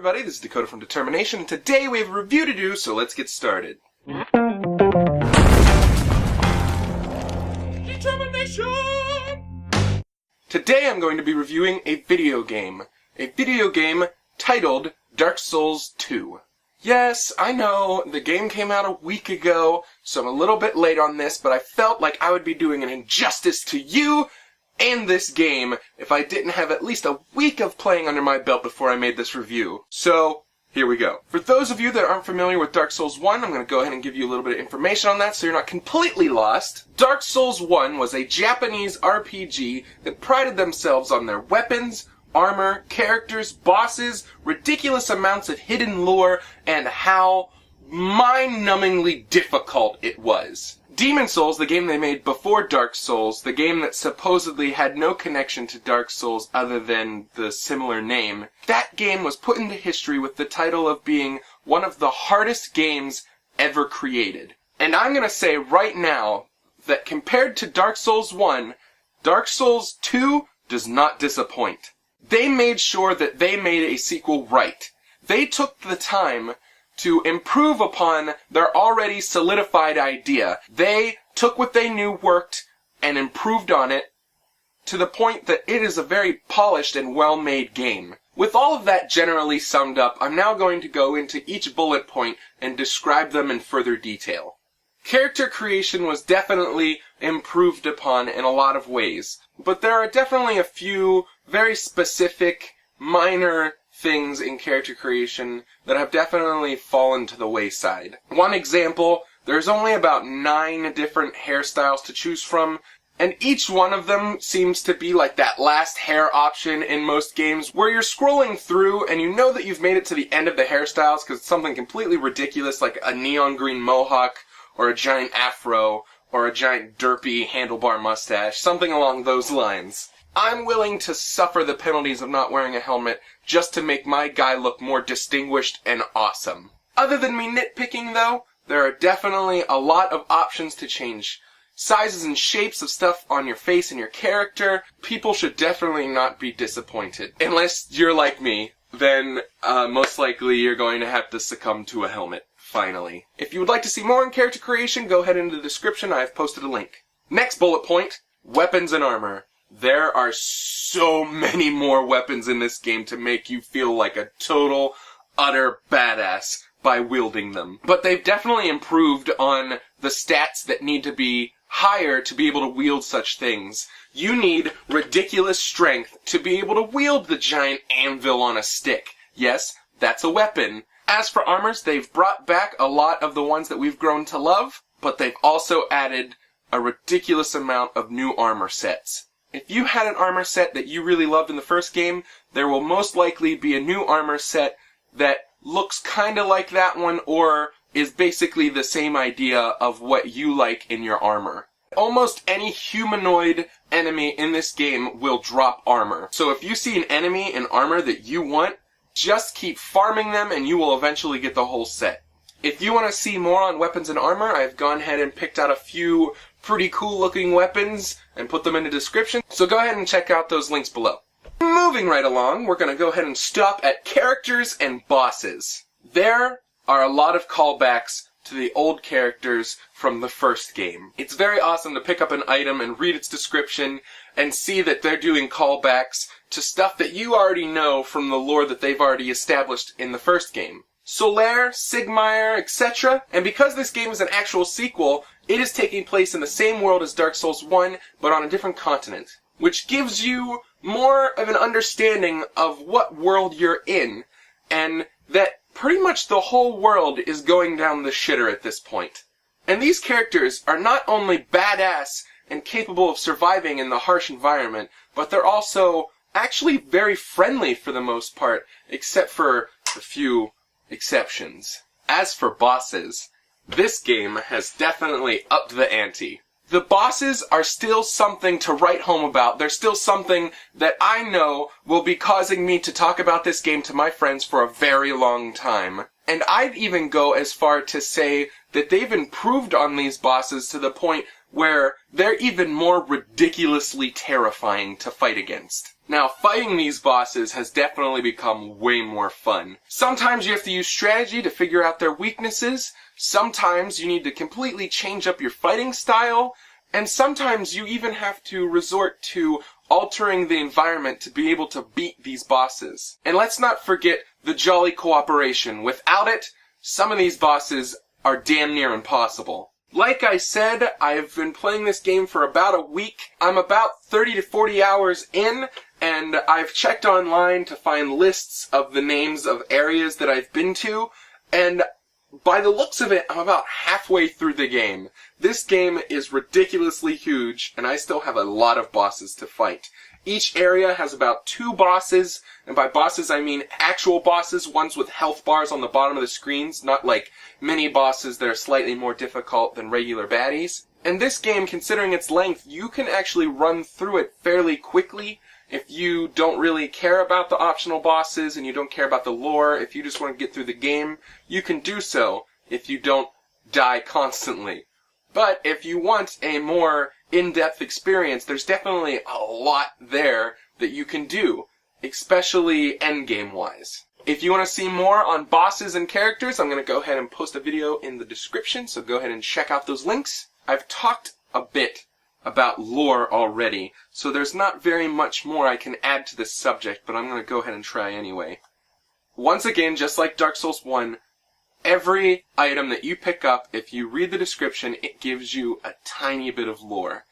everybody, this is Dakota from DtermiNATION, and today we have a review to do, so let's get started. DtermiNATION! Today I'm going to be reviewing a video game titled Dark Souls 2. Yes, I know, the game came out a week ago, so I'm a little bit late on this, but I felt like I would be doing an injustice to you and this game if I didn't have at least a week of playing under my belt before I made this review. So, here we go. For those of you that aren't familiar with Dark Souls 1, I'm going to go ahead and give you a little bit of information on that so you're not completely lost. Dark Souls 1 was a Japanese RPG that prided themselves on their weapons, armor, characters, bosses, ridiculous amounts of hidden lore, and how mind-numbingly difficult it was. Demon Souls, the game they made before Dark Souls, the game that supposedly had no connection to Dark Souls other than the similar name, that game was put into history with the title of being one of the hardest games ever created. And I'm gonna say right now that compared to Dark Souls 1, Dark Souls 2 does not disappoint. They made sure that they made a sequel right. They took the time to improve upon their already solidified idea. They took what they knew worked and improved on it to the point that it is a very polished and well-made game. With all of that generally summed up, I'm now going to go into each bullet point and describe them in further detail. Character creation was definitely improved upon in a lot of ways, but there are definitely a few very specific, minor things in character creation that have definitely fallen to the wayside. One example, there's only about 9 different hairstyles to choose from, and each one of them seems to be like that last hair option in most games where you're scrolling through and you know that you've made it to the end of the hairstyles because it's something completely ridiculous like a neon green mohawk or a giant afro or a giant derpy handlebar mustache, something along those lines. I'm willing to suffer the penalties of not wearing a helmet just to make my guy look more distinguished and awesome. Other than me nitpicking though, there are definitely a lot of options to change sizes and shapes of stuff on your face and your character. People should definitely not be disappointed. Unless you're like me, then most likely you're going to have to succumb to a helmet, finally. If you would like to see more on character creation, go ahead into the description, I have posted a link. Next bullet point, weapons and armor. There are so many more weapons in this game to make you feel like a total, utter badass by wielding them. But they've definitely improved on the stats that need to be higher to be able to wield such things. You need ridiculous strength to be able to wield the giant anvil on a stick. Yes, that's a weapon. As for armors, they've brought back a lot of the ones that we've grown to love, but they've also added a ridiculous amount of new armor sets. If you had an armor set that you really loved in the first game, there will most likely be a new armor set that looks kinda like that one or is basically the same idea of what you like in your armor. Almost any humanoid enemy in this game will drop armor. So if you see an enemy in armor that you want, just keep farming them and you will eventually get the whole set. If you want to see more on weapons and armor, I've gone ahead and picked out a few pretty cool looking weapons and put them in the description, so go ahead and check out those links below. Moving right along, we're going to go ahead and stop at characters and bosses. There are a lot of callbacks to the old characters from the first game. It's very awesome to pick up an item and read its description and see that they're doing callbacks to stuff that you already know from the lore that they've already established in the first game. Solaire, Sigmire, etc. And because this game is an actual sequel, it is taking place in the same world as Dark Souls 1, but on a different continent, which gives you more of an understanding of what world you're in, and that pretty much the whole world is going down the shitter at this point. And these characters are not only badass and capable of surviving in the harsh environment, but they're also actually very friendly for the most part, except for a few exceptions. As for bosses, this game has definitely upped the ante. The bosses are still something to write home about. They're still something that I know will be causing me to talk about this game to my friends for a very long time. And I'd even go as far to say that they've improved on these bosses to the point where they're even more ridiculously terrifying to fight against. Now, fighting these bosses has definitely become way more fun. Sometimes you have to use strategy to figure out their weaknesses, sometimes you need to completely change up your fighting style, and sometimes you even have to resort to altering the environment to be able to beat these bosses. And let's not forget the jolly cooperation. Without it, some of these bosses are damn near impossible. Like I said, I've been playing this game for about a week. I'm about 30 to 40 hours in, and I've checked online to find lists of the names of areas that I've been to, and by the looks of it, I'm about halfway through the game. This game is ridiculously huge, and I still have a lot of bosses to fight. Each area has about 2 bosses, and by bosses I mean actual bosses, ones with health bars on the bottom of the screens, not like mini bosses that are slightly more difficult than regular baddies. And this game, considering its length, you can actually run through it fairly quickly. If you don't really care about the optional bosses and you don't care about the lore, if you just want to get through the game, you can do so if you don't die constantly. But if you want a more in-depth experience, there's definitely a lot there that you can do, especially endgame-wise. If you want to see more on bosses and characters, I'm going to go ahead and post a video in the description, so go ahead and check out those links. I've talked a bit about lore already, so there's not very much more I can add to this subject, but I'm going to go ahead and try anyway. Once again, just like Dark Souls 1, every item that you pick up, if you read the description, it gives you a tiny bit of lore.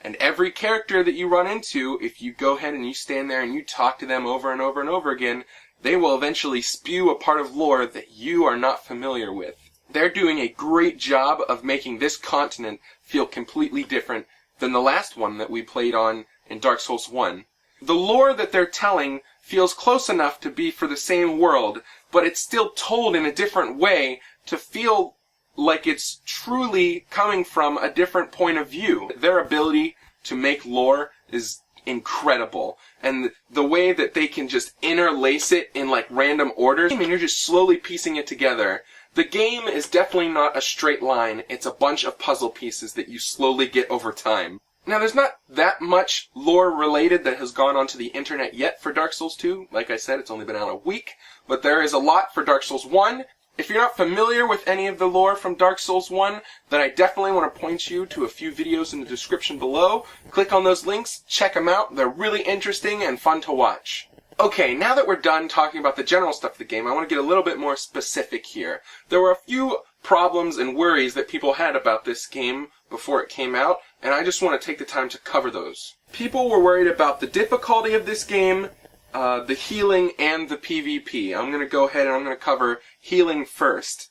And every character that you run into, if you go ahead and you stand there and you talk to them over and over and over again, they will eventually spew a part of lore that you are not familiar with. They're doing a great job of making this continent feel completely different than the last one that we played on in Dark Souls 1. The lore that they're telling feels close enough to be for the same world, but it's still told in a different way to feel like it's truly coming from a different point of view. Their ability to make lore is incredible, and the way that they can just interlace it in like random orders, and you're just slowly piecing it together. The game is definitely not a straight line, it's a bunch of puzzle pieces that you slowly get over time. Now, there's not that much lore related that has gone onto the internet yet for Dark Souls 2. Like I said, it's only been out a week, but there is a lot for Dark Souls 1. If you're not familiar with any of the lore from Dark Souls 1, then I definitely want to point you to a few videos in the description below. Click on those links, check them out, they're really interesting and fun to watch. Okay, now that we're done talking about the general stuff of the game, I want to get a little bit more specific here. There were a few problems and worries that people had about this game before it came out, and I just want to take the time to cover those. People were worried about the difficulty of this game, the healing, and the PvP. I'm going to go ahead and I'm going to cover healing first.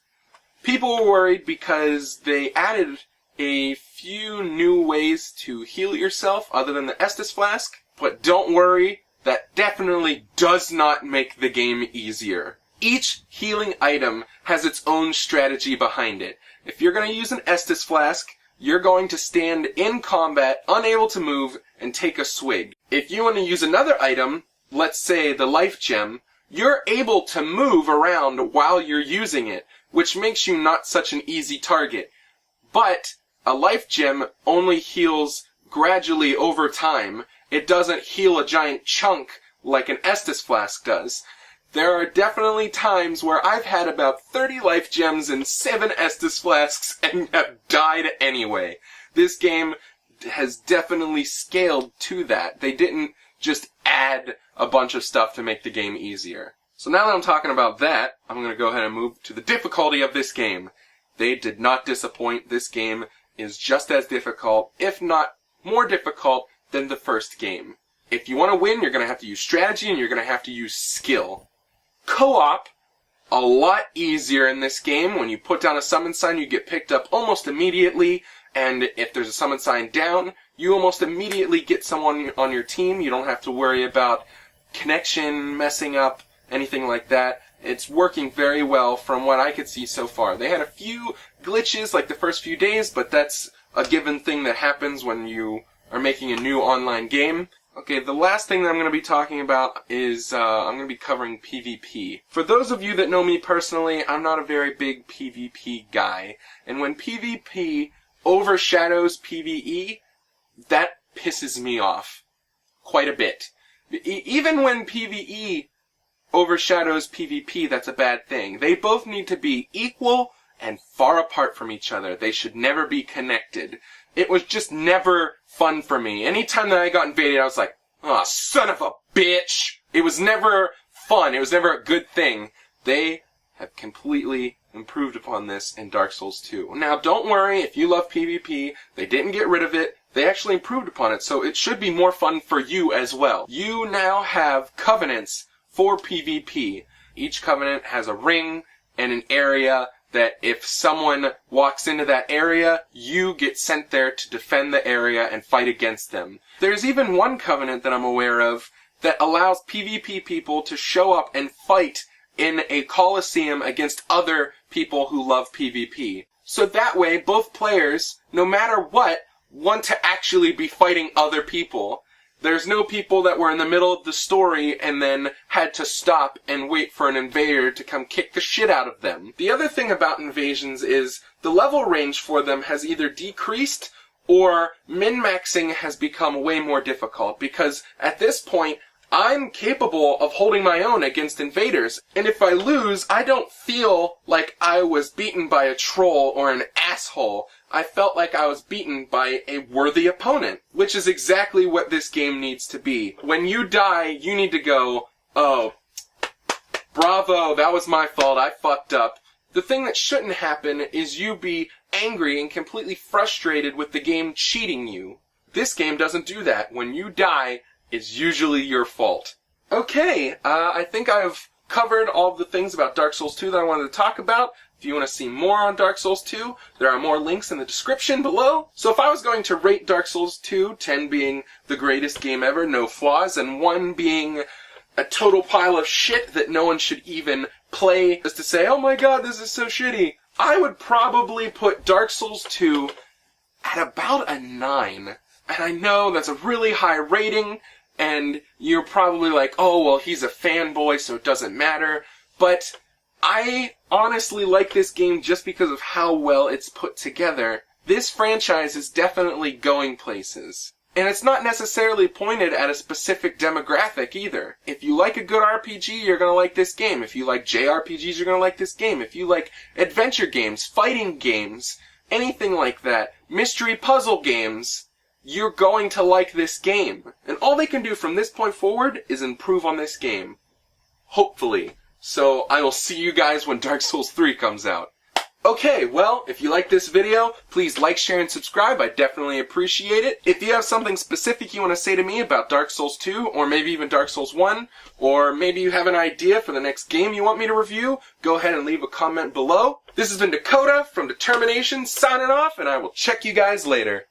People were worried because they added a few new ways to heal yourself other than the Estus Flask, but don't worry, that definitely does not make the game easier. Each healing item has its own strategy behind it. If you're going to use an Estus Flask, you're going to stand in combat, unable to move, and take a swig. If you want to use another item, let's say the Life Gem, you're able to move around while you're using it, which makes you not such an easy target. But a Life Gem only heals gradually over time. It doesn't heal a giant chunk like an Estus Flask does. There are definitely times where I've had about 30 Life Gems and 7 Estus Flasks and have died anyway. This game has definitely scaled to that. They didn't just add a bunch of stuff to make the game easier. So now that I'm talking about that, I'm going to go ahead and move to the difficulty of this game. They did not disappoint. This game is just as difficult, if not more difficult, than the first game. If you want to win, you're going to have to use strategy and you're going to have to use skill. Co-op, a lot easier in this game. When you put down a summon sign, you get picked up almost immediately, and if there's a summon sign down, you almost immediately get someone on your team. You don't have to worry about connection messing up, anything like that. It's working very well from what I could see so far. They had a few glitches like the first few days, but that's a given thing that happens when you are making a new online game. Okay, the last thing that I'm going to be talking about is I'm going to be covering PvP. For those of you that know me personally, I'm not a very big PvP guy. And when PvP overshadows PvE, that pisses me off quite a bit. Even when PvE overshadows PvP, that's a bad thing. They both need to be equal and far apart from each other. They should never be connected. It was just never fun for me. Anytime that I got invaded, I was like, oh, son of a bitch! It was never fun. It was never a good thing. They have completely improved upon this in Dark Souls 2. Now, don't worry, if you love PvP, they didn't get rid of it. They actually improved upon it, so it should be more fun for you as well. You now have covenants for PvP. Each covenant has a ring and an area that if someone walks into that area, you get sent there to defend the area and fight against them. There's even one covenant that I'm aware of that allows PvP people to show up and fight in a coliseum against other people who love PvP. So that way, both players, no matter what, want to actually be fighting other people. There's no people that were in the middle of the story and then had to stop and wait for an invader to come kick the shit out of them. The other thing about invasions is the level range for them has either decreased or min-maxing has become way more difficult, because at this point, I'm capable of holding my own against invaders, and if I lose, I don't feel like I was beaten by a troll or an asshole. I felt like I was beaten by a worthy opponent, which is exactly what this game needs to be. When you die, you need to go, oh, bravo, that was my fault, I fucked up. The thing that shouldn't happen is you be angry and completely frustrated with the game cheating you. This game doesn't do that. When you die, it's usually your fault. Okay, I think I've covered all of the things about Dark Souls 2 that I wanted to talk about. If you want to see more on Dark Souls 2, there are more links in the description below. So if I was going to rate Dark Souls 2, 10 being the greatest game ever, no flaws, and 1 being a total pile of shit that no one should even play, just to say, oh my god, this is so shitty, I would probably put Dark Souls 2 at about a 9. And I know that's a really high rating, and you're probably like, oh, well, he's a fanboy, so it doesn't matter. But I honestly like this game just because of how well it's put together. This franchise is definitely going places. And it's not necessarily pointed at a specific demographic either. If you like a good RPG, you're going to like this game. If you like JRPGs, you're going to like this game. If you like adventure games, fighting games, anything like that, mystery puzzle games, you're going to like this game. And all they can do from this point forward is improve on this game. Hopefully. So I will see you guys when Dark Souls 3 comes out. Okay, well, if you like this video, please like, share, and subscribe. I definitely appreciate it. If you have something specific you want to say to me about Dark Souls 2, or maybe even Dark Souls 1, or maybe you have an idea for the next game you want me to review, go ahead and leave a comment below. This has been Dakota from DtermiNATION signing off, and I will check you guys later.